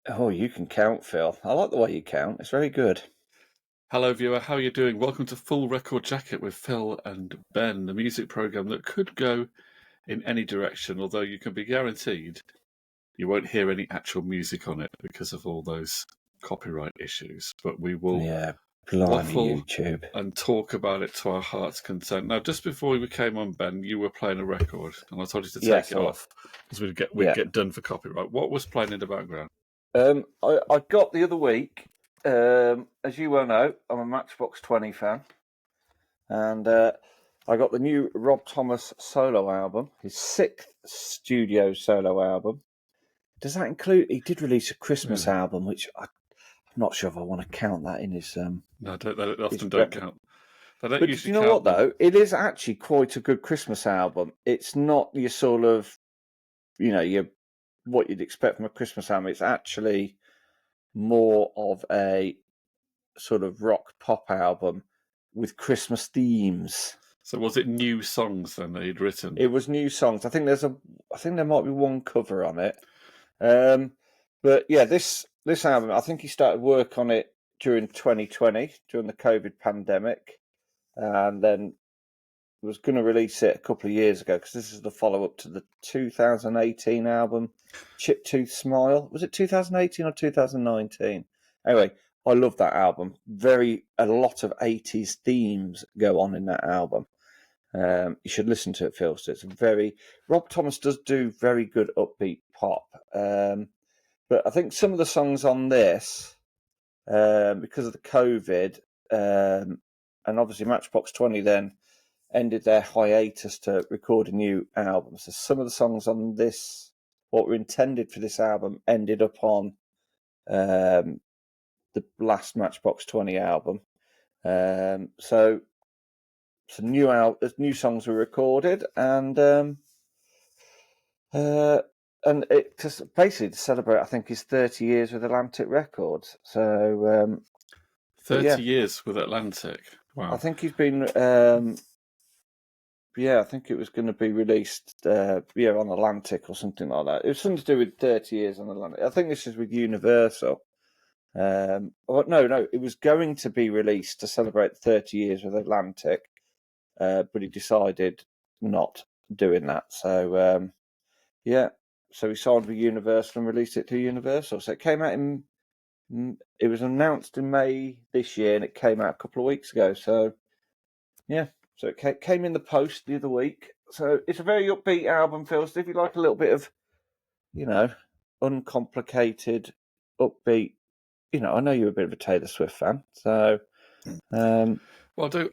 Oh, you can count, Phil. I like the way you count. It's very good. Hello, viewer. How are you doing? Welcome to Full Record Jacket with Phil and Ben, the music program that could go in any direction, although you can be guaranteed you won't hear any actual music on it because of all those copyright issues. But we will Yeah, blimey, waffle YouTube. and talk about it to our heart's content. Now, just before we came on, Ben, you were playing a record, and I told you to take Yes, it I was. off because we'd Yeah. get done for copyright. What was playing in the background? I got the other week. As you well know, I'm a Matchbox 20 fan, and I got the new Rob Thomas solo album, his sixth studio solo album. Does that include? He did release a Christmas album, which I'm not sure if I want to count that in his. No, they often his don't count. They don't But do usually you know count what them. though? It is actually quite a good Christmas album. It's not your sort of, your what you'd expect from a Christmas album. It's actually more of a sort of rock pop album with Christmas themes. So was it new songs then that he'd written? It was new songs. I think there might be one cover on it. But yeah, this album, I think he started work on it during 2020, during the COVID pandemic, and then was going to release it a couple of years ago because this is the follow up to the 2018 album, Chiptooth Smile. Was it 2018 or 2019? Anyway, I love that album. A lot of 80s themes go on in that album. You should listen to it, Phil. So Rob Thomas does do very good upbeat pop. But I think some of the songs on this, because of the COVID, and obviously Matchbox 20 then ended their hiatus to record a new album. So some of the songs on this, what were intended for this album, ended up on the last Matchbox 20 album. So some new songs were recorded, and it just basically to celebrate, I think, his 30 years with Atlantic Records. So 30 years with Atlantic. Wow. I think he's been. I think it was going to be released, on Atlantic or something like that. It was something to do with 30 years on Atlantic. I think this is with Universal. No, it was going to be released to celebrate 30 years with Atlantic, but he decided not doing that. So, so he signed with Universal and released it to Universal. So it came out it was announced in May this year, and it came out a couple of weeks ago. So, yeah. So it came in the post the other week. So it's a very upbeat album, Phil. So if you like a little bit of, uncomplicated, upbeat, I know you're a bit of a Taylor Swift fan. So, well,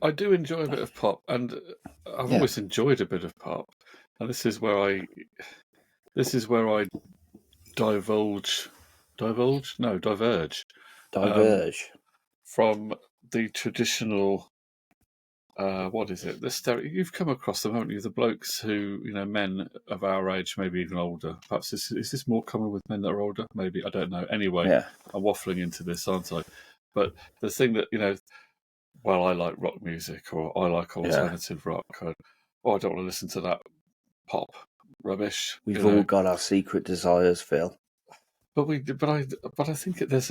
I do enjoy a bit of pop, and I've always enjoyed a bit of pop. And this is where I diverge from the traditional. What is it? You've come across them, haven't you? The blokes who, men of our age, maybe even older. Perhaps is this more common with men that are older? Maybe, I don't know. Anyway, I'm waffling into this, aren't I? But the thing that, I like rock music, or I like alternative rock, or I don't want to listen to that pop rubbish. We've all got our secret desires, Phil. But I think there's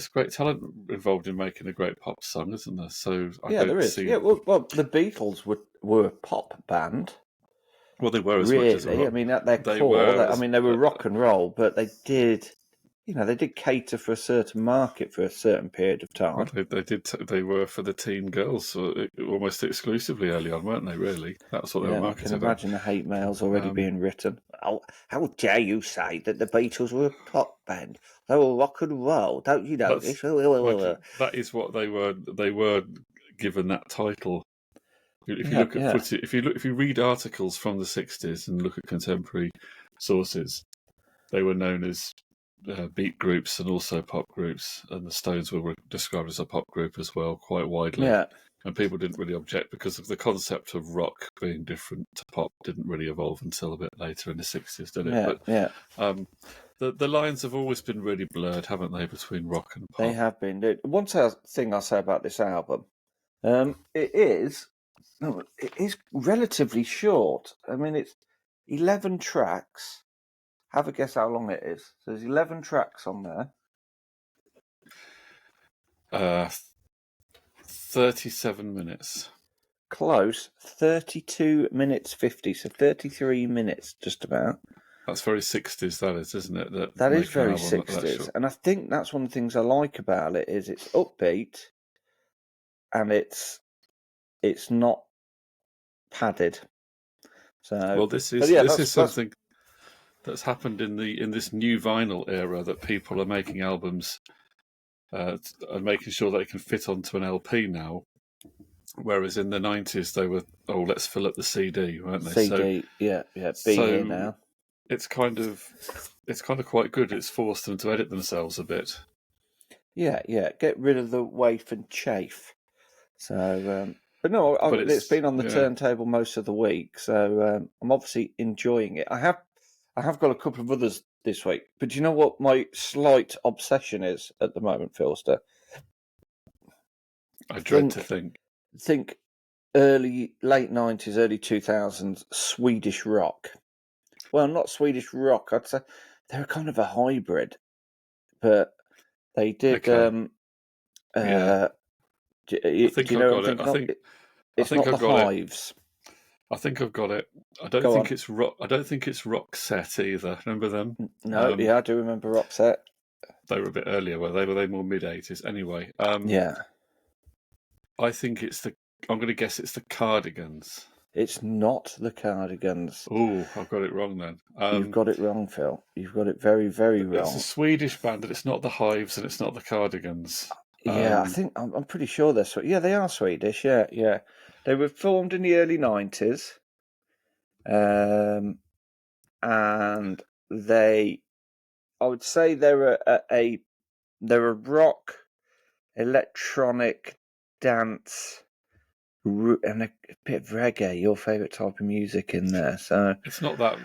great talent involved in making a great pop song, isn't there? So there is. Yeah, well, the Beatles were a pop band. Well, they were as really. much as a rock. I mean, at their core, they were rock and roll, but they did. They did cater for a certain market for a certain period of time. Well, they did. They were for the teen girls almost exclusively early on, weren't they? Really, that's what they were marketed. I can imagine the hate mails already being written. How dare you say that the Beatles were a pop band? They were rock and roll. Don't you know this? That is what they were. They were given that title. If you look at footage, if you read articles from the '60s and look at contemporary sources, they were known as beat groups and also pop groups, and the Stones were described as a pop group as well, quite widely. Yeah. And people didn't really object because of the concept of rock being different to pop didn't really evolve until a bit later in the '60s, did it? The lines have always been really blurred, haven't they, between rock and pop? They have been. One thing I'll say about this album, it is relatively short. I mean, it's 11 tracks, Have a guess how long it is. So there's 11 tracks on there. 37 minutes. Close. 32 minutes 50. So 33 minutes, just about. That's very 60s, that is, isn't it? That is make an very album that 60s. short. And I think that's one of the things I like about it is it's upbeat and it's not padded. So Well, this but yeah, is something that's happened in this new vinyl era, that people are making albums and making sure they can fit onto an LP now. Whereas in the 90s they were, let's fill up the CD, weren't they? CD, yeah, be here now. It's kind of quite good. It's forced them to edit themselves a bit. Yeah, get rid of the waif and chafe. So, but no, it's been on the turntable most of the week, so I'm obviously enjoying it. I have got a couple of others this week, but do you know what my slight obsession is at the moment, Philster? I dread to think. Think late 90s, early 2000s Swedish rock. Well, not Swedish rock. I'd say they're kind of a hybrid, but they did. Okay. Do you know what I'm thinking? It's not the Hives. I think I've got it. I don't think it's rock. I don't think it's Roxette either. Remember them? No, I do remember Roxette. They were a bit earlier. Were they more mid-80s? Anyway. Yeah. I think I'm going to guess it's the Cardigans. It's not the Cardigans. Oh, I've got it wrong then. You've got it wrong, Phil. You've got it very, very wrong. It's a Swedish band, and it's not the Hives, and it's not the Cardigans. Yeah, I think I'm pretty sure they're Swedish. Yeah, they are Swedish. Yeah. They were formed in the early 90s, and I would say they're a rock, electronic, dance, and a bit of reggae. Your favourite type of music in there. So it's not that.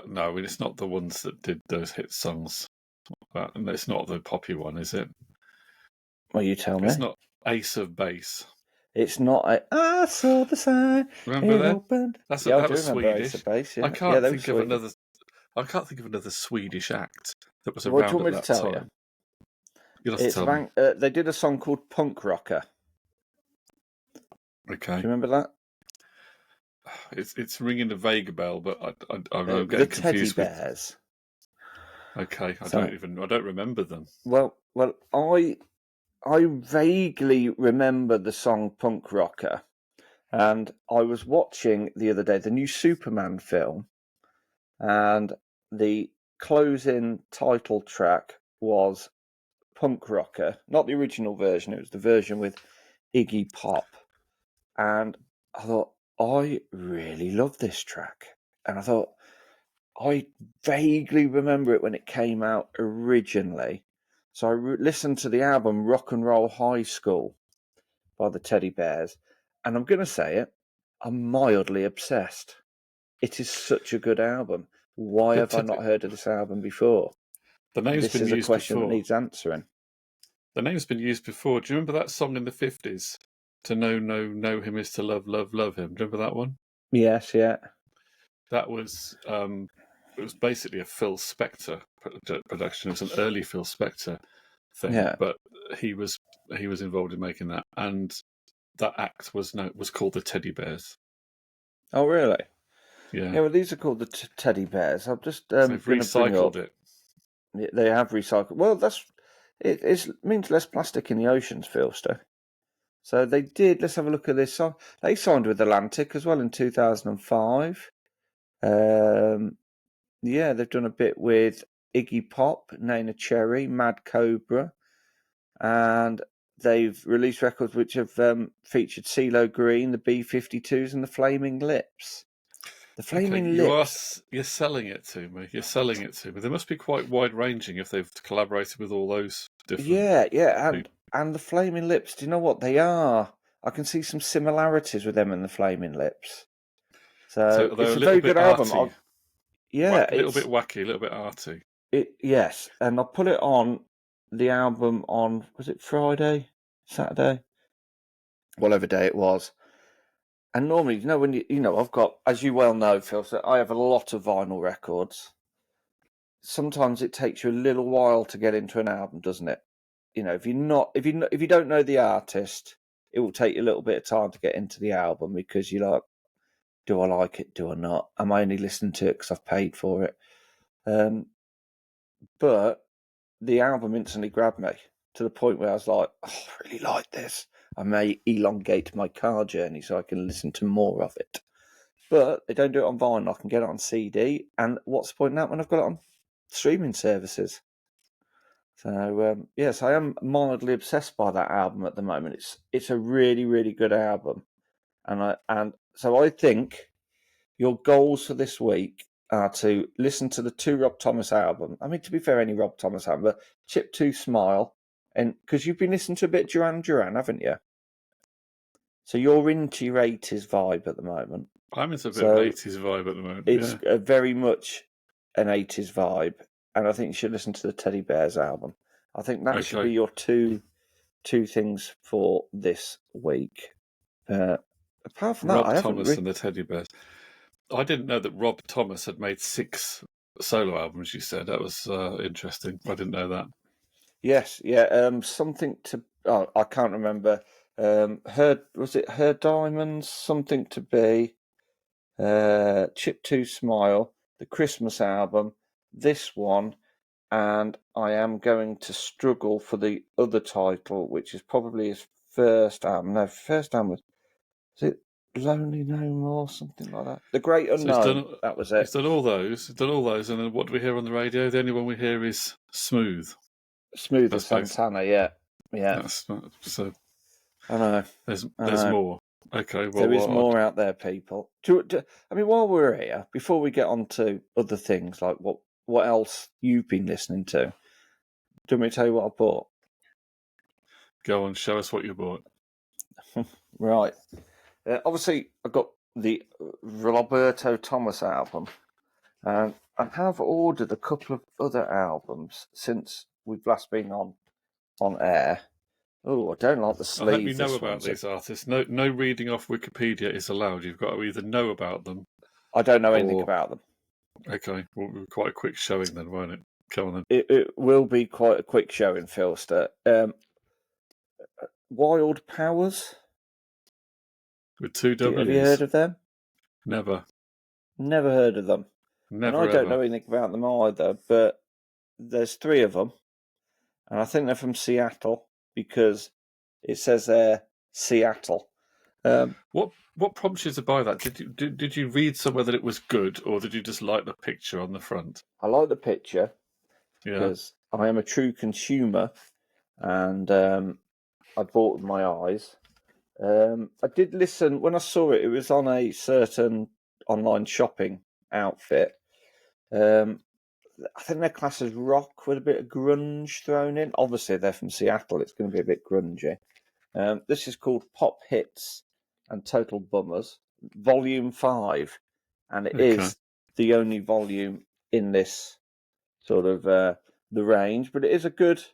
No, it's not the ones that did those hit songs. And it's not the poppy one, is it? Well, you tell me. It's not Ace of Base. It's not. I saw the sign. Remember that? Opened. That was Swedish. Ace of Base, yeah. I can't think of another. I can't think of another Swedish act that was around at that time. You'll have to tell me. They did a song called Punk Rocker. Okay. Do you remember that? It's ringing a vague bell, but I'm getting the confused. Teddy Bears. Okay, I don't remember them. Well, I vaguely remember the song Punk Rocker, and I was watching the other day the new Superman film, and the closing title track was Punk Rocker, not the original version, it was the version with Iggy Pop. And I thought, I really love this track. And I thought, I vaguely remember it when it came out originally. So I listened to the album Rock and Roll High School by the Teddy Bears. And I'm going to say it, I'm mildly obsessed. It is such a good album. Why have I not heard of this album before? The name's been used before. This is a question that needs answering. The name's been used before. Do you remember that song in the 50s? To know him is to love him. Do you remember that one? Yes, yeah. That was it was basically a Phil Spector production. It was an early Phil Spector thing, yeah. But he was involved in making that, and that act was called the Teddy Bears. Oh, really? Yeah. Yeah. Well, these are called the Teddy Bears. I've just they've recycled it. They have recycled. Well, it means less plastic in the oceans, Philster. So they did. Let's have a look at this song. They signed with Atlantic as well in 2005. Yeah, they've done a bit with Iggy Pop, Nena Cherry, Mad Cobra, and they've released records which have featured CeeLo Green, the B-52s, and the Flaming Lips. The Flaming Lips. You're selling it to me. They must be quite wide-ranging if they've collaborated with all those different. Yeah, and the Flaming Lips. Do you know what they are? I can see some similarities with them and the Flaming Lips. So it's a very good album. A little bit wacky, a little bit arty. Yes, and I put it on the album on, was it Friday, Saturday, whatever day it was. And normally, when I've got, as you well know, Phil, so I have a lot of vinyl records. sometimes it takes you a little while to get into an album, doesn't it? If you don't know the artist, it will take you a little bit of time to get into the album because you're like, do I like it? Do I not? Am I only listening to it because I've paid for it? But the album instantly grabbed me to the point where I was like, oh, I really like this. I may elongate my car journey so I can listen to more of it. But they don't do it on vinyl. I can get it on CD. And what's the point in that when I've got it on streaming services? So, yes, I am mildly obsessed by that album at the moment. It's a really, really good album. And so I think your goals for this week are to listen to the 2 Rob Thomas album. I mean, to be fair, any Rob Thomas album, but Chip 2 Smile. And because you've been listening to a bit of Duran Duran, haven't you? So you're into your 80s vibe at the moment. I'm into a bit of an 80s vibe at the moment. It's very much an 80s vibe. And I think you should listen to the Teddy Bears album. I think that should be your two things for this week. Apart from that, Rob Thomas and the Teddy Bears. I didn't know that Rob Thomas had made 6 solo albums. You said that was interesting. I didn't know that. Yes, yeah. Something to. Oh, I can't remember. Was it Her Diamonds? Something to Be. Chip 2 Smile. The Christmas album. This one. And I am going to struggle for the other title, which is probably his first album. No, first album was it Lonely No More, something like that. The Great Unknown. That was it. He's done all those. And then what do we hear on the radio? The only one we hear is Smooth. Smooth as Santana, yeah. So I know. There's more. Okay, well, there is more out there, people. I mean, while we're here, before we get on to other things like what else you've been listening to, do you want me to tell you what I bought? Go on, show us what you bought. Right. Obviously, I got the Roberto Thomas album, and I have ordered a couple of other albums since we've last been on air. Oh, I don't like the sleeve. Let me know about these artists. No reading off Wikipedia is allowed. You've got to either know about them. I don't know anything about them. Okay, well, quite a quick showing then, won't it? Come on then. It will be quite a quick showing, Philster. Wild Powers. With 2 W's. Have you heard of them? Never. Never heard of them. Never. And I don't know anything about them either, but there's 3 of them. And I think they're from Seattle because it says there Seattle. What prompts you to buy that? Did you read somewhere that it was good, or did you just like the picture on the front? I like the picture because I am a true consumer, and I bought with my eyes. I did listen when I saw it. It was on a certain online shopping outfit. I think they're classed as rock with a bit of grunge thrown in. Obviously, they're from Seattle. It's going to be a bit grungy. This is called Pop Hits and Total Bummers, Volume 5. And it is the only volume in this sort of the range. But it is a good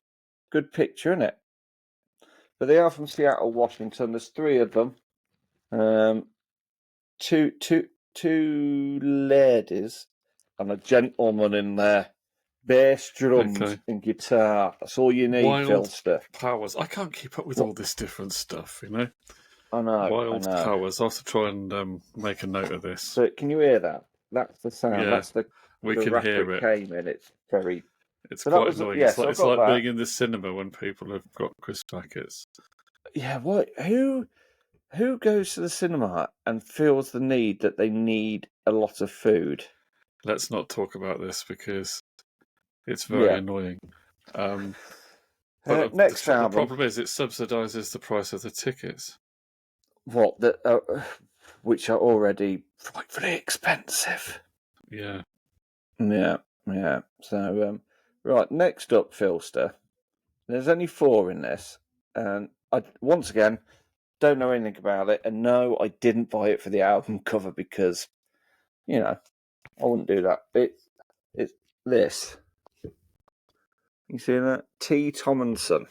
picture, isn't it? But they are from Seattle, Washington. There's 3 of them. Two ladies and a gentleman in there. Bass, drums, and guitar. That's all you need, Philster. Powers. I can't keep up with all this different stuff, you know? I know. Wild Powers. I'll have to try and make a note of this. So, can you hear that? That's the sound. Yeah, that's we can hear it. Came in. It's very... It's quite annoying. Yeah, it's like being in the cinema when people have got crisp packets. Yeah, what? Who goes to the cinema and feels the need that they need a lot of food? Let's not talk about this because it's very annoying. But next album. The problem is it subsidises the price of the tickets. What? Which are already frightfully expensive. Yeah. Yeah. So, right, next up, Philster. There's only 4 in this. And I, once again, don't know anything about it. And no, I didn't buy it for the album cover because, I wouldn't do that. It's this. You see that? T. Tomlinson.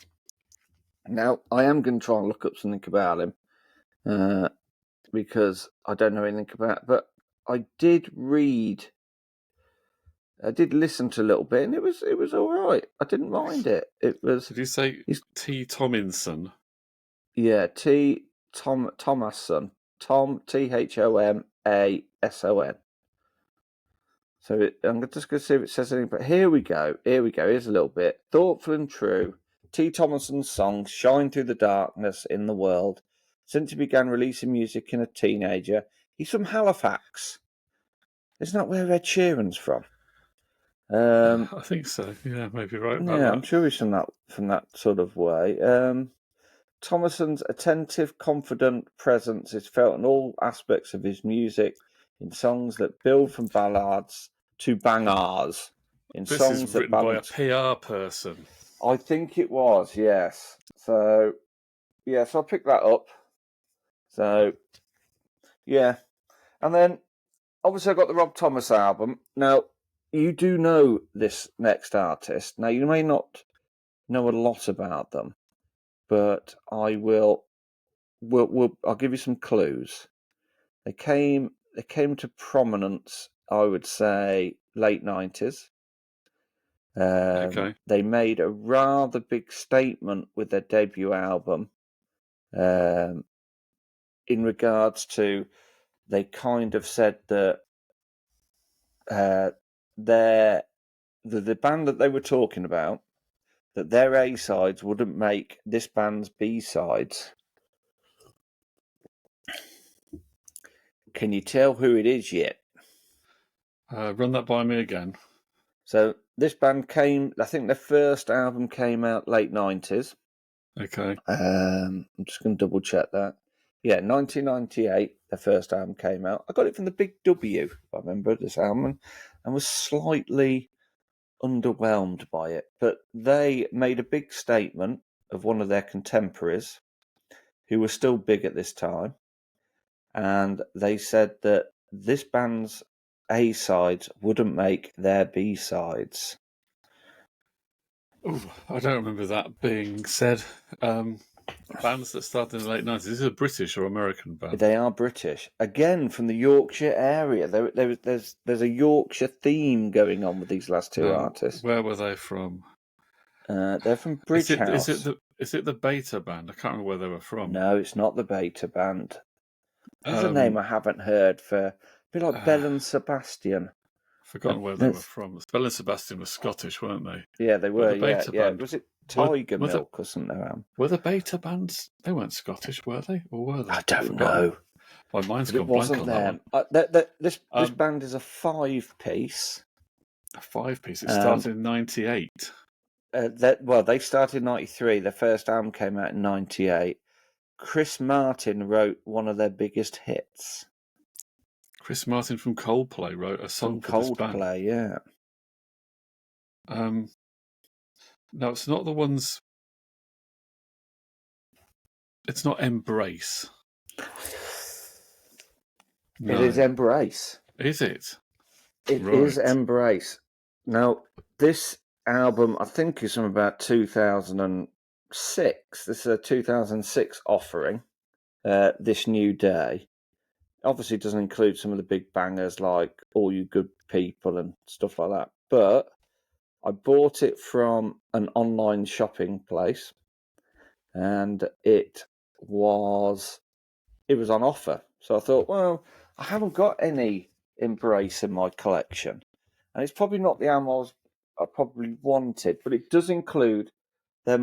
Now, I am going to try and look up something about him because I don't know anything about it. But I did read I did listen to a little bit, and it was all right. I didn't mind it. It was Did you say T. Tomlinson? yeah, Thomason, Tom Thomason. So I'm just going to see if it says anything. But here we go. Here's a little bit. Thoughtful and true. T. Thomason's songs shine through the darkness in the world. Since he began releasing music in a teenager, he's from Halifax. Isn't that where Ed Sheeran's from? I think so. Yeah, maybe right about that. I'm sure he's from that sort of way. Thomason's attentive, confident presence is felt in all aspects of his music, in songs that build from ballads to bangers. This is written by a PR person. I think it was, yes. So I picked that up. So, yeah. And then, obviously, I got the Rob Thomas album. Now, you do know this next artist. Now, you may not know a lot about them, but I will. I'll give you some clues. They came to prominence, I would say, late 90s. Okay. They made a rather big statement with their debut album in regards to, they kind of said that the band that they were talking about, that their A-sides wouldn't make this band's B-sides. Can you tell who it is yet? Run that by me again. So this band I think their first album came out late 90s. Okay. I'm just going to double check that. Yeah, 1998, their first album came out. I got it from the Big W, I remember this album, and was slightly underwhelmed by it. But they made a big statement of one of their contemporaries, who was still big at this time, and they said that this band's A-sides wouldn't make their B-sides. Oh, I don't remember that being said. Bands that started in the late 90s. Is it a British or American band? They are British. Again, from the Yorkshire area. There's a Yorkshire theme going on with these last two artists. Where were they from? They're from Bridge House. Is it the Beta Band? I can't remember where they were from. No, it's not the Beta Band. There's a name I haven't heard for. A bit like Belle and Sebastian. Forgotten where they were from. Belle and Sebastian were Scottish, weren't they? Yeah, they were. The yeah. Was it Tiger Milk or something? Were the Beta Bands? They weren't Scottish, were they? Or were they? I don't know. My mind's gone blank on them. that one. This band is a 5-piece. A 5-piece. It started in 98. They started in 93. Their first album came out in 98. Chris Martin wrote one of their biggest hits. Chris Martin from Coldplay wrote a song for this band. Coldplay, yeah. No, it's not the ones. It's not Embrace. No. It is Embrace. Is it? It is Embrace. Now, this album, I think, is from about 2006. This is a 2006 offering, This New Day. Obviously, it doesn't include some of the big bangers like All You Good People and stuff like that. But I bought it from an online shopping place, and it was on offer. So I thought, well, I haven't got any Embrace in my collection, and it's probably not the album I probably wanted, but it does include their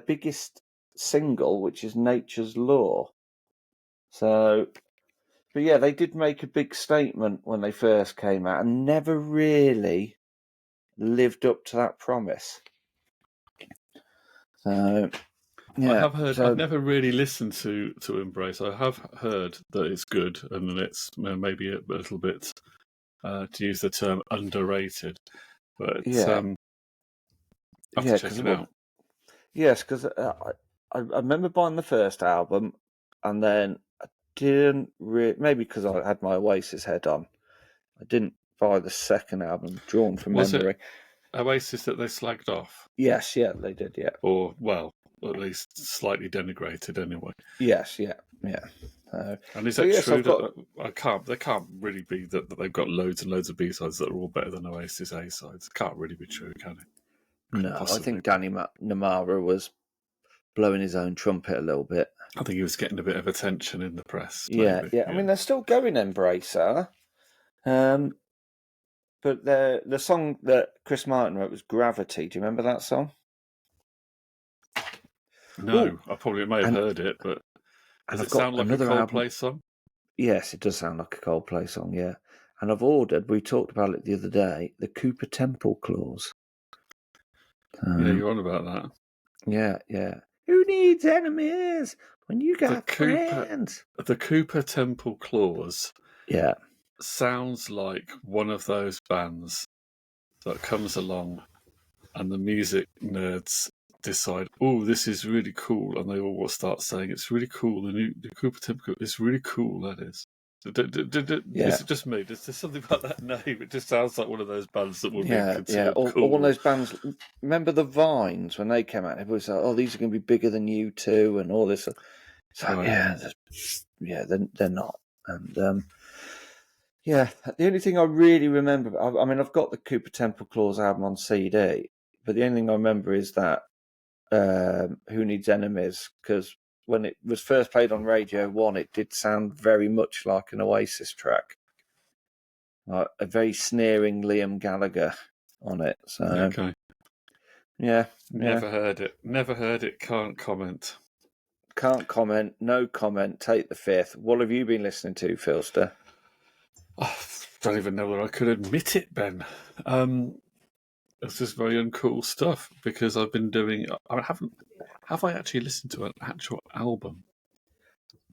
biggest single, which is Nature's Law. So, but yeah, they did make a big statement when they first came out and never really lived up to that promise. So, yeah. I have heard. I've never really listened to Embrace. I have heard that it's good and that it's maybe a little bit, to use the term, underrated. But yeah, I have to check it out. Yes, because I remember buying the first album, and then I didn't maybe because I had my Oasis head on, I didn't buy the second album, Drawn from Memory. It Oasis that they slagged off? Yes, yeah, they did, yeah. Or, well, at least slightly denigrated anyway. Yes, yeah. And is So that yes, true? I've got They can't really be that they've got loads and loads of B-sides that are all better than Oasis A-sides. It can't really be true, can it? Couldn't no. I possibly think be. Danny Namara was blowing his own trumpet a little bit. I think he was getting a bit of attention in the press. Yeah, Maybe. yeah. I mean, they're still going, Embracer. But the song that Chris Martin wrote was Gravity. Do you remember that song? No, Ooh, I probably may have heard it, but does I've it got sound like a another Coldplay album. song? Yes, it does sound like a Coldplay song, yeah. And I've ordered, we talked about it the other day, the Cooper Temple Clause. Yeah, you're on about that. Yeah. Who needs enemies when you got friends? The Cooper Temple Clause Yeah. sounds like one of those bands that comes along and the music nerds decide, oh, this is really cool, and they all start saying it's really cool. The Cooper Temple is really cool. That is. Is it just me? Is there something about that name? It just sounds like one of those bands that would be considered cool. Or one of those bands. Remember the Vines when they came out? Everybody was like, "Oh, these are going to be bigger than U2 and all this." It's like, they're not. And the only thing I really remember, I mean, I've got the Cooper Temple Clause album on CD, but the only thing I remember is that Who Needs Enemies, because when it was first played on Radio 1, it did sound very much like an Oasis track. Like a very sneering Liam Gallagher on it. So, okay. Yeah. Never heard it. Can't comment. Can't comment. No comment. Take the fifth. What have you been listening to, Philster? I don't even know whether I could admit it, Ben. It's just very uncool stuff because I've been doing. Have I actually listened to an actual album?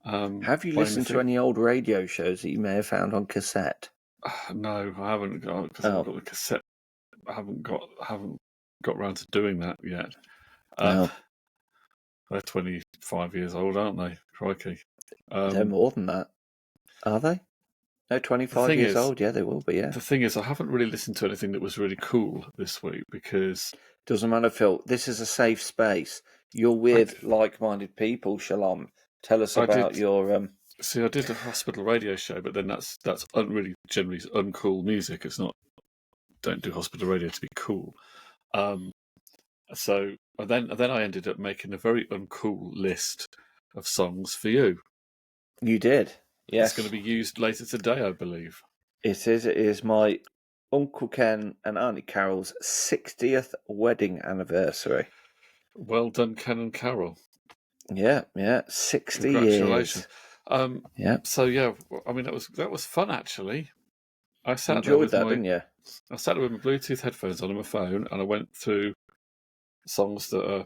Have you listened to any old radio shows that you may have found on cassette? No, I haven't got because I've got the cassette. I haven't got around to doing that yet. They're 25 years old, aren't they? Crikey. They're more than that, are they? No, 25 years old. Yeah, they will be. Yeah. The thing is, I haven't really listened to anything that was really cool this week because doesn't matter, Phil. This is a safe space. You're with like-minded people. Shalom. Tell us about your. See, I did a hospital radio show, but then that's really generally uncool music. It's not. Don't do hospital radio to be cool. So then I ended up making a very uncool list of songs for you. You did. Yes. It's going to be used later today, I believe. It is. It is my Uncle Ken and Auntie Carol's 60th wedding anniversary. Well done, Ken and Carol. Yeah. 60 Congratulations. years. So yeah, I mean that was fun actually. I sat enjoyed that, didn't you? I sat there with my Bluetooth headphones on my phone, and I went through songs that are,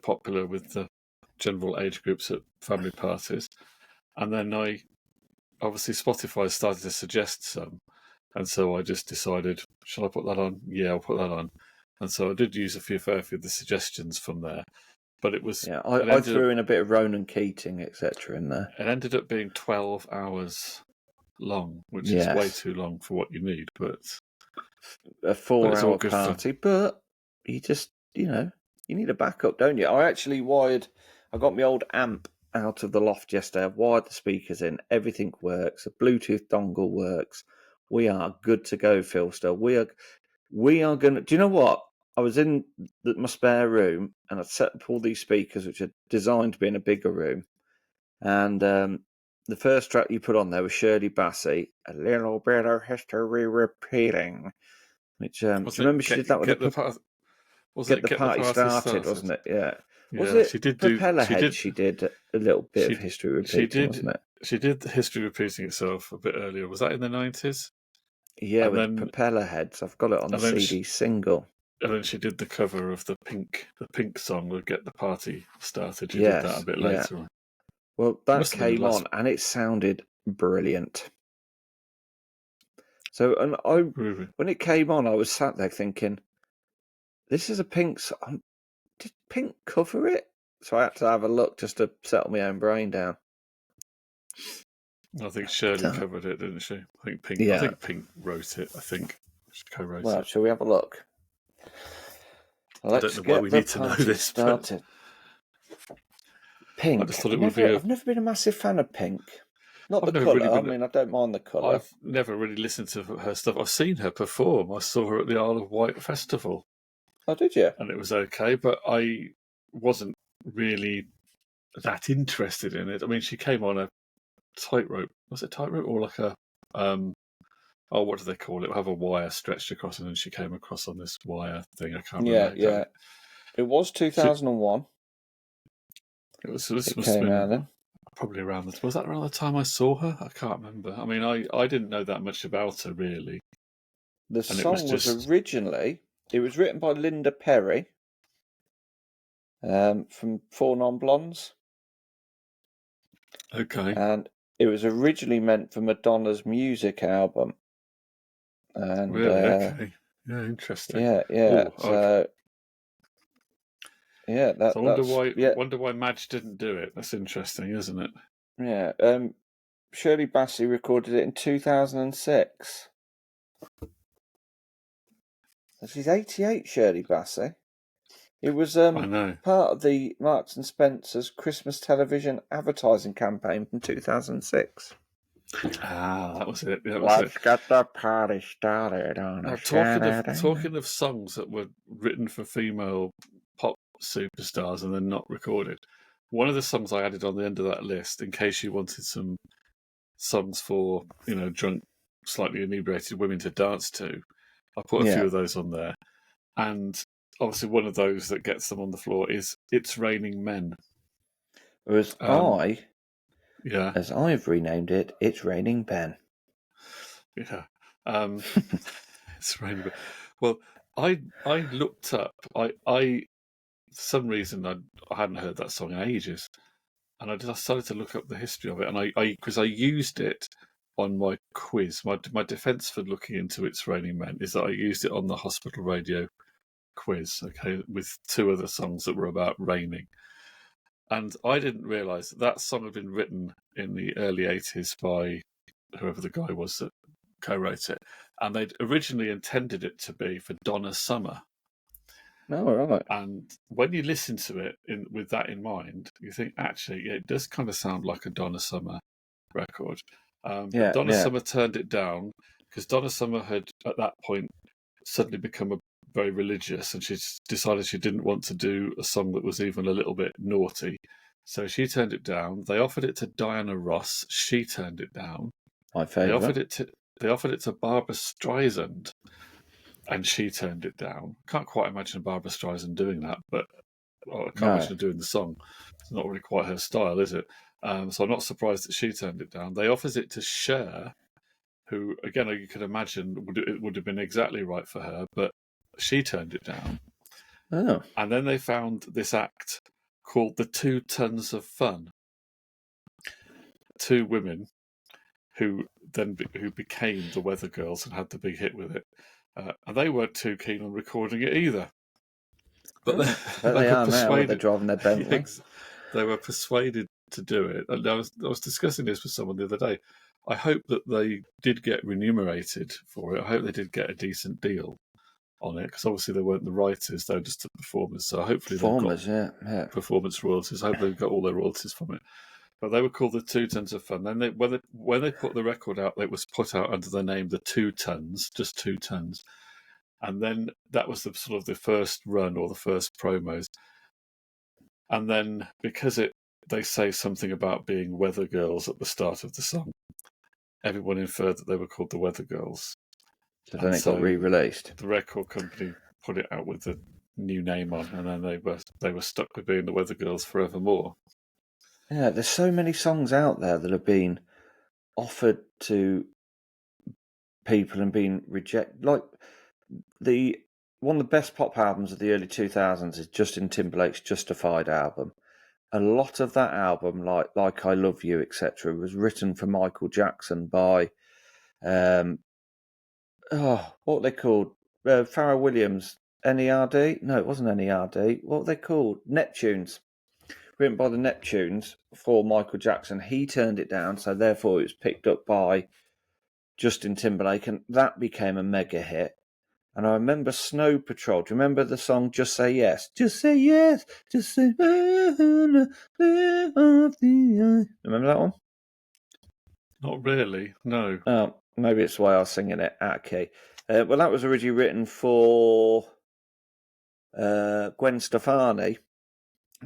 popular with the general age groups at family parties, and then obviously Spotify started to suggest some, and so I just decided, shall I put that on? Yeah, I'll put that on. And so I did use a few of the suggestions from there, but it was I threw in a bit of Ronan Keating, etc. in there. It ended up being 12 hours long, which is way too long for what you need, but a 4-hour party. But you just, you need a backup, don't you? I got my old amp out of the loft yesterday. I've wired the speakers in. Everything works. The Bluetooth dongle works. We are good to go, Philster. We are going to... Do you know what? I was in my spare room and I'd set up all these speakers, which are designed to be in a bigger room. And the first track you put on there was Shirley Bassey, A Little Bit of History Repeating. Which, do you remember she did that with the party started, wasn't it? Yeah. Was it she did Propellerhead? She did a little bit of history repeating, wasn't it? She did the history repeating itself a bit earlier. Was that in the 90s? Yeah, with Propellerheads. I've got it on the CD single. And then she did the cover of the Pink song that Get the Party Started. She did that a bit later on. Well, that came on and it sounded brilliant. So, and when it came on, I was sat there thinking, this is a Pink song. Did Pink cover it? So I had to have a look just to settle my own brain down. I think Shirley covered it, didn't she? I think Pink wrote it. I think she co-wrote it. Shall we have a look? I don't know why we need to know this. Started. Pink. I just thought it would be. I've never been a massive fan of Pink. Not I've the never colour. really I been. mean, I don't mind the colour. I've never really listened to her stuff. I've seen her perform. I saw her at the Isle of Wight festival, Oh, did you? and it was okay, but I wasn't really that interested in it. I mean, she came on a tightrope. Was it tightrope or like a what do they call it? Have a wire stretched across, and then she came across on this wire thing. I can't remember. Yeah. It was 2001. It was. It This must have came out been then. probably around. Was that around the time I saw her? I can't remember. I mean, I didn't know that much about her really. The And it song was was just- originally, it was written by Linda Perry from Four Non Blondes, Okay. and it was originally meant for Madonna's music album. And Really? Okay. Yeah, interesting. yeah. Oh, So yeah, So I wonder that's why. yeah, Wonder why Madge didn't do it. That's interesting, isn't it? yeah. Shirley Bassey recorded it in 2006. She's 88, Shirley Bassey. It was I know. part of the Marks and Spencer's Christmas television advertising campaign from 2006. That was it. That was Let's it. get the party started on Now, a talking of songs that were written for female pop superstars and then not recorded, one of the songs I added on the end of that list, in case you wanted some songs for drunk, slightly inebriated women to dance to, I put a few of those on there, and obviously one of those that gets them on the floor is "It's Raining Men." Whereas Yeah, as I've renamed it, It's Raining Ben. yeah. It's raining. Well, I looked up. I for some reason I hadn't heard that song in ages, and I decided to look up the history of it. And because I used it on my quiz. My defence for looking into "It's Raining Men" is that I used it on the hospital radio quiz. Okay, with two other songs that were about raining. And I didn't realise that song had been written in the early 80s by whoever the guy was that co-wrote it. And they'd originally intended it to be for Donna Summer. Oh, right. And when you listen to it with that in mind, you think, actually, it does kind of sound like a Donna Summer record. But Donna Summer turned it down because Donna Summer had, at that point, suddenly become very religious, and she decided she didn't want to do a song that was even a little bit naughty. So she turned it down. They offered it to Diana Ross. She turned it down. My favourite. They offered it to Barbra Streisand, and she turned it down. Can't quite imagine Barbra Streisand doing that, but I can't imagine her doing the song. It's not really quite her style, is it? So I'm not surprised that she turned it down. They offered it to Cher, who, again, you could imagine it would have been exactly right for her, but she turned it down. Oh. And then they found this act called the 2 Tons of Fun. Two women who became the Weather Girls and had the big hit with it. And they weren't too keen on recording it either. But they are now when they're driving their Bentley. They were persuaded to do it. And I was discussing this with someone the other day. I hope that they did get remunerated for it. I hope they did get a decent deal on it, because obviously they weren't the writers, they were just the performers. So hopefully they've got performance royalties. I hope they've got all their royalties from it. But they were called the 2 Tons of Fun. Then when they put the record out, it was put out under the name the 2 Tons, just 2 Tons. And then that was the first run or the first promos. And then because they say something about being Weather Girls at the start of the song, everyone inferred that they were called the Weather Girls. So then it got re-released. The record company put it out with the new name on, and then they were stuck with being the Weather Girls forevermore. Yeah, there's so many songs out there that have been offered to people and been rejected. Like one of the best pop albums of the early 2000s is Justin Timberlake's Justified album. A lot of that album, like I Love You, etc., was written for Michael Jackson by what were they called? Pharrell Williams, NERD? No, it wasn't NERD. What were they called? Neptunes. Written by the Neptunes for Michael Jackson. He turned it down, so therefore it was picked up by Justin Timberlake, and that became a mega hit. And I remember Snow Patrol. Do you remember the song Just Say Yes? Just say yes. Just say remember that one? Not really, no. Oh, maybe it's why I was singing it out of key. Well, that was originally written for Gwen Stefani.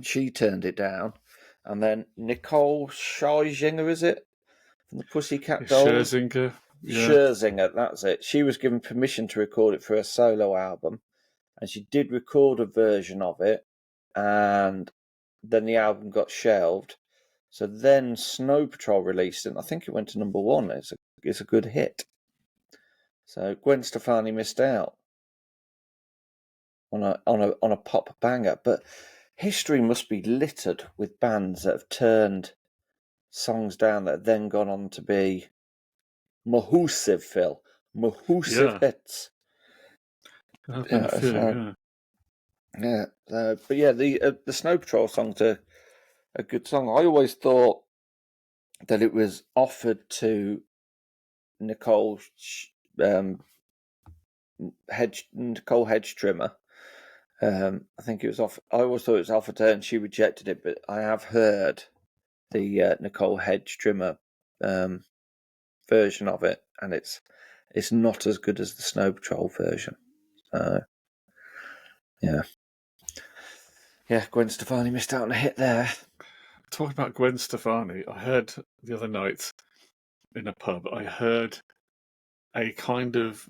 She turned it down. And then Nicole Scherzinger, is it? From the Pussycat Dolls? Scherzinger. Yeah. Scherzinger, that's it. She was given permission to record it for a solo album. And she did record a version of it. And then the album got shelved. So then Snow Patrol released it. And I think it went to number 1. It's a good hit. So Gwen Stefani missed out on a pop banger. But history must be littered with bands that have turned songs down that have then gone on to be massive, Phil. Massive hits. I've been a few, yeah. But yeah, the Snow Patrol song's a good song. I always thought that it was offered to Nicole Hedge Trimmer. I think it was off. I always thought it was offered to her, and she rejected it. But I have heard the Nicole Hedge Trimmer version of it, and it's not as good as the Snow Patrol version. Yeah. Gwen Stefani missed out on a hit there. Talking about Gwen Stefani, I heard the other night in a pub, I heard a kind of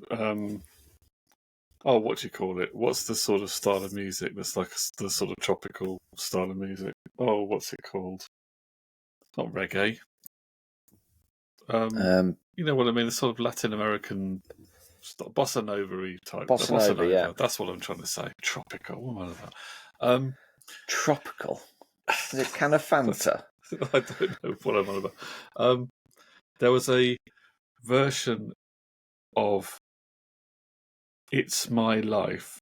what do you call it? What's the sort of style of music that's like the sort of tropical style of music? Oh, what's it called? Not reggae. You know what I mean? The sort of Latin American bossa nova-y type. Bossa nova, yeah. That's what I'm trying to say. Tropical. What am I about? Tropical. Is it can of Fanta? I don't know what I'm on about. There was a version of It's My Life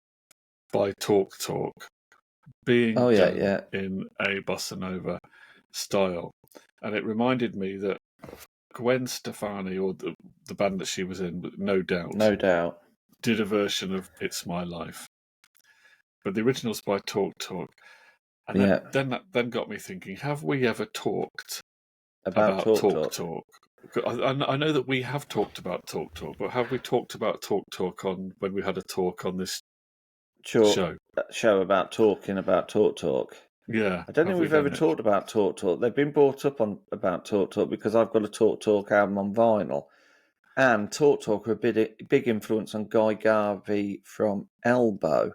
by Talk Talk being done in a bossa nova style. And it reminded me that Gwen Stefani, or the band that she was in, No Doubt, did a version of It's My Life. But the original's by Talk Talk. And then got me thinking, have we ever talked about Talk Talk? I know that we have talked about Talk Talk, but have we talked about Talk Talk when we had a talk on this show? That show about talking about Talk Talk. Yeah. I don't think we've ever talked about Talk Talk. They've been brought up about Talk Talk because I've got a Talk Talk album on vinyl. And Talk Talk are a big influence on Guy Garvey from Elbow.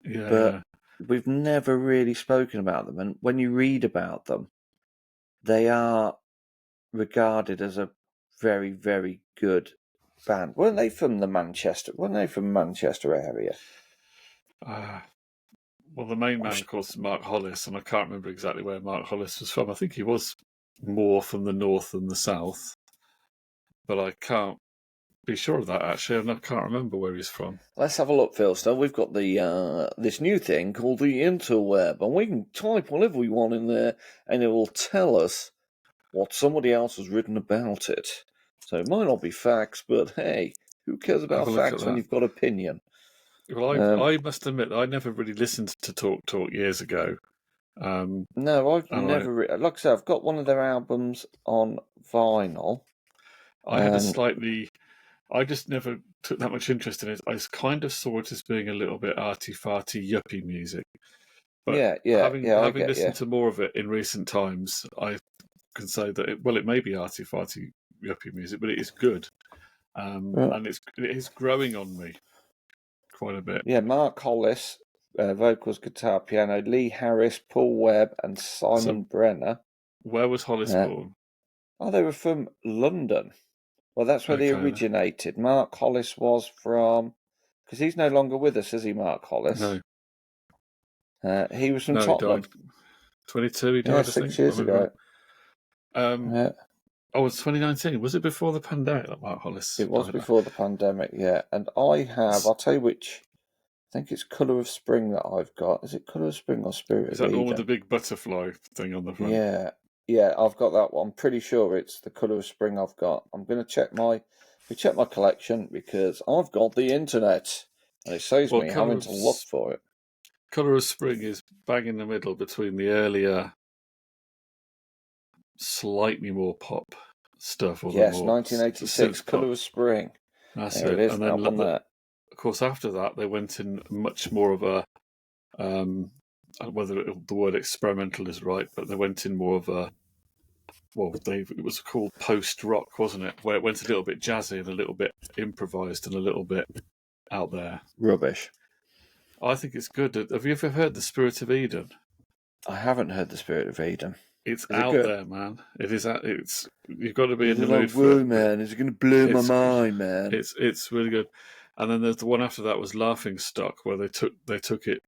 Yeah. But we've never really spoken about them. And when you read about them, they are regarded as a very, very good band. Weren't they from Manchester area? Well, the main man, of course, is Mark Hollis, and I can't remember exactly where Mark Hollis was from. I think he was more from the north than the south, but I can't be sure of that, actually, and I can't remember where he's from. Let's have a look, Phil. So we've got the this new thing called the interweb, and we can type whatever we want in there, and it will tell us what somebody else has written about it. So it might not be facts, but hey, who cares about facts when you've got opinion? Well, I must admit, I never really listened to Talk Talk years ago. No, I've never. Like I said, I've got one of their albums on vinyl. I had I just never took that much interest in it. I kind of saw it as being a little bit arty-farty, yuppie music. But having listened to more of it in recent times, I can say that it may be arty-farty, yuppie music, but it is good. And it is growing on me quite a bit. Yeah, Mark Hollis, vocals, guitar, piano, Lee Harris, Paul Webb, and Simon Brenner. Where was Hollis born? Oh, they were from London. Well, that's where they originated. Mark Hollis was from... Because he's no longer with us, is he, Mark Hollis? No. He was from Tottenham. He died 22, he died, 6 years ago. Oh, it was 2019. Was it before the pandemic that Mark Hollis It was before the pandemic, yeah. And I'll tell you which... I think it's Colour of Spring that I've got. Is it Colour of Spring or Spirit Is that the one with the big butterfly thing on the front? Yeah, I've got that one. I'm pretty sure it's the Colour of Spring I've got. I'm going to check my collection because I've got the internet. And it saves Well, me having to look for it. Colour of Spring is bang in the middle between the earlier, slightly more pop stuff, or the Yes, more 1986, synth pop. Colour of Spring. That's There it. it is, And that then, one there. of course, after that, they went in much more of a, whether the word experimental is right, but they went in more of a, it was called post-rock, wasn't it? Where it went a little bit jazzy and a little bit improvised and a little bit out there. Rubbish. I think it's good. Have you ever heard The Spirit of Eden? I haven't heard The Spirit of Eden. It's Is it out good? there, man. It is. You've got to be in the Like, mood for it. man, is it going to blow my mind, man? It's really good. And then there's the one after that was Laughing Stock, where they took it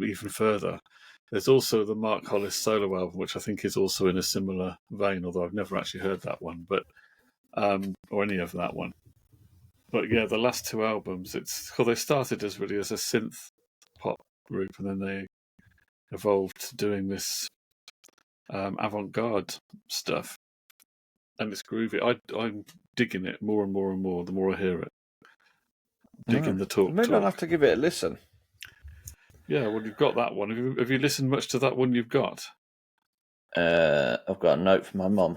even further. There's also the Mark Hollis solo album, which I think is also in a similar vein, although I've never actually heard that one, but or any of that one. But yeah, the last two albums, they started as really as a synth pop group, and then they evolved to doing this avant-garde stuff, and it's groovy. I'm digging it more and more and more the more I hear it. Digging the talk. Maybe I'll have to give it a listen. Yeah, well, you've got that one. Have you listened much to that one you've got? I've got a note from my mum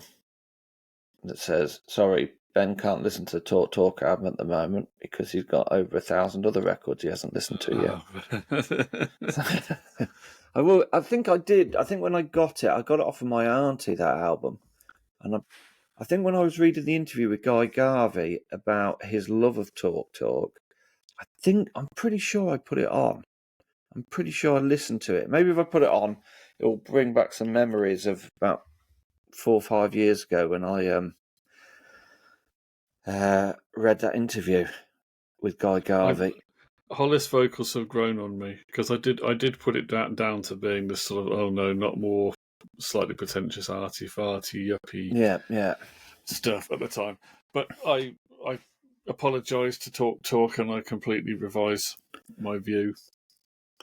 that says, "Sorry, Ben can't listen to the Talk album at the moment because he's got over 1,000 other records he hasn't listened to yet." I think I did. I think when I got it off of my auntie, that album. And I think when I was reading the interview with Guy Garvey about his love of Talk, I'm pretty sure I put it on. I'm pretty sure I listened to it. Maybe if I put it on, it will bring back some memories of about 4 or 5 years ago when I read that interview with Guy Garvey. Hollis vocals have grown on me because I did put it down to being this sort of not more slightly pretentious arty-farty yuppie stuff at the time. But I apologise to Talk and I completely revise my view.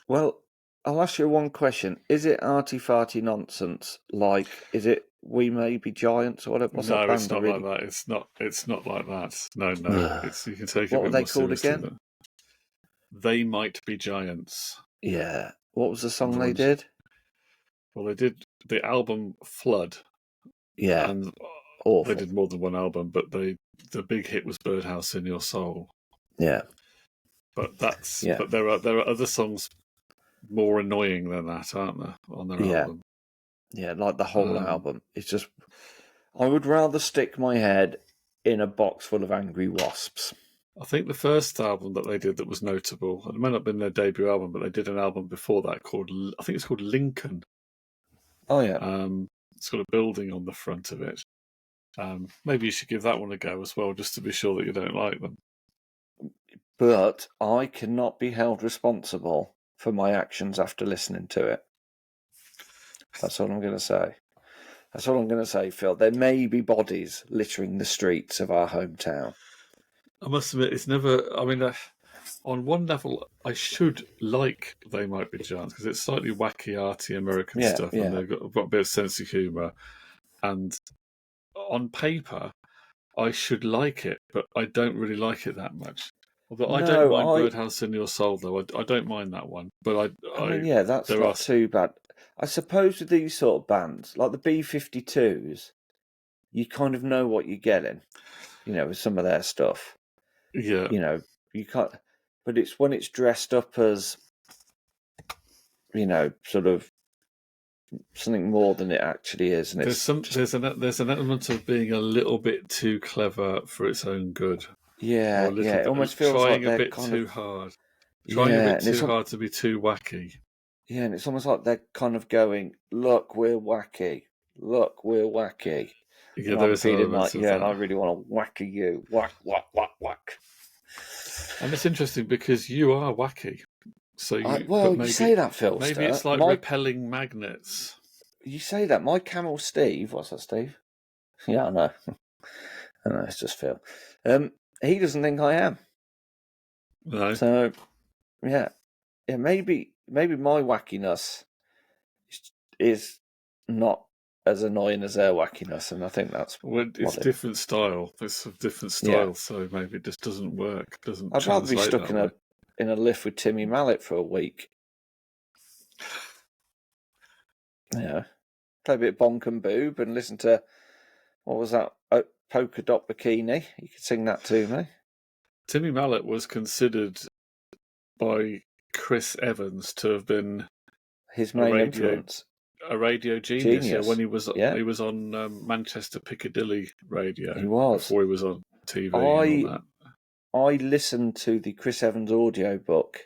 Well, I'll ask you one question. Is it arty-farty nonsense? Like, is it We May Be Giants or whatever? No, it's not like that. It's not like that. No. You can take it a bit more seriously. What were they called again? They Might Be Giants. Yeah. What was the song they did? Well, they did the album Flood. Yeah. And awful. They did more than one album, but the big hit was Birdhouse in Your Soul. Yeah. But but there are other songs more annoying than that, aren't there, on their album? Yeah, like the whole album. It's just, I would rather stick my head in a box full of angry wasps. I think the first album that they did that was notable, it might not have been their debut album, but they did an album before that called Lincoln. Oh, yeah. It's got a building on the front of it. Maybe you should give that one a go as well, just to be sure that you don't like them. But I cannot be held responsible for my actions after listening to it. That's all I'm going to say. That's all I'm going to say, Phil. There may be bodies littering the streets of our hometown. I must admit, it's never... I mean, on one level, I should like They Might Be Giants, because it's slightly wacky, arty American stuff, and they've got a bit of sense of humour. And on paper, I should like it, but I don't really like it that much. Although I don't mind Birdhouse in Your Soul, though. I don't mind that one. But I mean, yeah, that's not too bad. I suppose with these sort of bands, like the B-52s, you kind of know what you're getting, with some of their stuff. Yeah. You can't... But it's when it's dressed up as, sort of something more than it actually is. And there's an element of being a little bit too clever for its own good. Yeah, it almost feels like they're trying a bit too hard. Trying a bit too hard to be too wacky. Yeah, and it's almost like they're kind of going, "Look, we're wacky. Look, we're wacky." Yeah, there's feeling like, and I really want to wacky you. Whack, whack, whack, whack. And it's interesting because you are wacky. So you say that, Phil. Maybe it's like repelling magnets. You say that. My camel Steve, what's that, Steve? Yeah, I know. I know, it's just Phil. He doesn't think I am. No. So, yeah, maybe my wackiness is not as annoying as their wackiness, and I think that's it's different style. It's a different style, so maybe it just doesn't work. I'd rather be stuck in a in a lift with Timmy Mallet for a week. Yeah. Play a bit of Bonk and Boob and listen to, what was that? Polka Dot Bikini. You could sing that to me. Timmy Mallet was considered by Chris Evans to have been his main influence. A radio genius. Yeah, when he was on Manchester Piccadilly radio. He was. Before he was on TV and all that. I listened to the Chris Evans audiobook,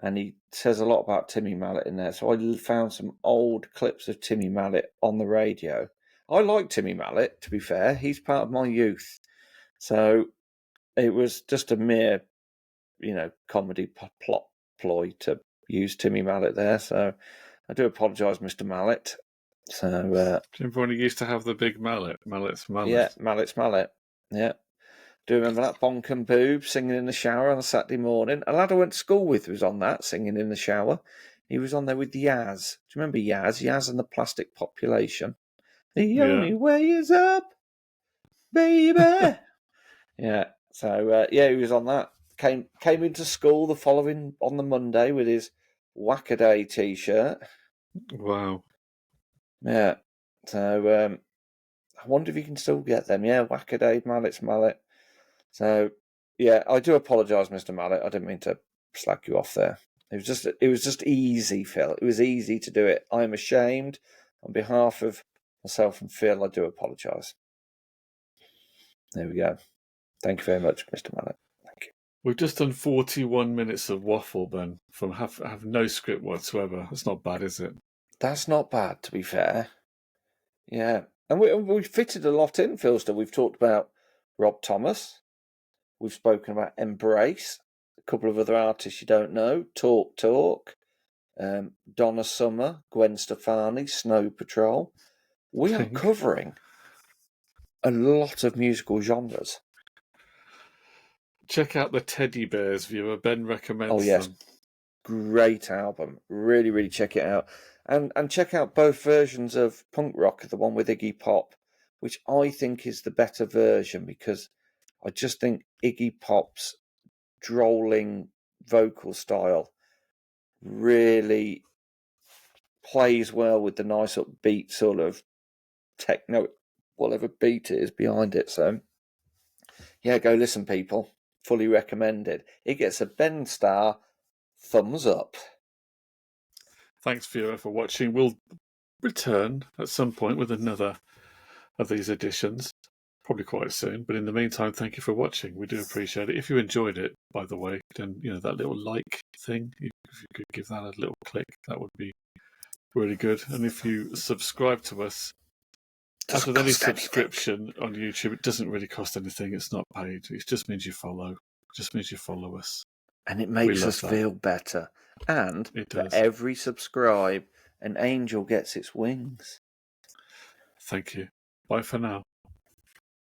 and he says a lot about Timmy Mallet in there. So I found some old clips of Timmy Mallet on the radio. I like Timmy Mallet, to be fair. He's part of my youth. So it was just a mere, comedy plot ploy to use Timmy Mallet there. So I do apologise, Mr. Mallet. So, do you remember when he used to have the big mallet? Mallet's Mallet. Yeah, Mallet's Mallet. Yeah. Do you remember that? Bonk and Boob singing in the shower on a Saturday morning. A lad I went to school with was on that, singing in the shower. He was on there with Yaz. Do you remember Yaz? Yaz and the Plastic Population. The only way is up, baby. Yeah. So, he was on that. Came into school on the Monday with his Whackaday t-shirt. Wow. Yeah. So, I wonder if you can still get them. Yeah, Whackaday, Mallet's Mallet. So, yeah, I do apologise, Mr. Mallet. I didn't mean to slag you off there. It was just easy, Phil. It was easy to do it. I am ashamed. On behalf of myself and Phil, I do apologise. There we go. Thank you very much, Mr. Mallet. Thank you. We've just done 41 minutes of waffle, Ben, from have no script whatsoever. That's not bad, is it? That's not bad, to be fair. Yeah. And we fitted a lot in, Philster. We've talked about Rob Thomas. We've spoken about Embrace, a couple of other artists you don't know, Talk, Donna Summer, Gwen Stefani, Snow Patrol. We are covering a lot of musical genres. Check out the Teddy Bears viewer. Ben recommends them. Oh, yes. Great album. Really, really check it out. And check out both versions of Punk Rock, the one with Iggy Pop, which I think is the better version because I just think Iggy Pop's drolling vocal style really plays well with the nice upbeat sort of techno, whatever beat it is behind it. So, yeah, go listen, people. Fully recommended. It gets a Ben Star thumbs up. Thanks, viewer, for watching. We'll return at some point with another of these editions. Probably quite soon, but in the meantime, thank you for watching. We do appreciate it. If you enjoyed it, by the way, then that little like thing, if you could give that a little click, that would be really good. And if you subscribe to us, as with any subscription on YouTube, it doesn't really cost anything. It's not paid. It just means you follow. It just means you follow us, and it makes us feel better. And for every subscribe, an angel gets its wings. Thank you. Bye for now.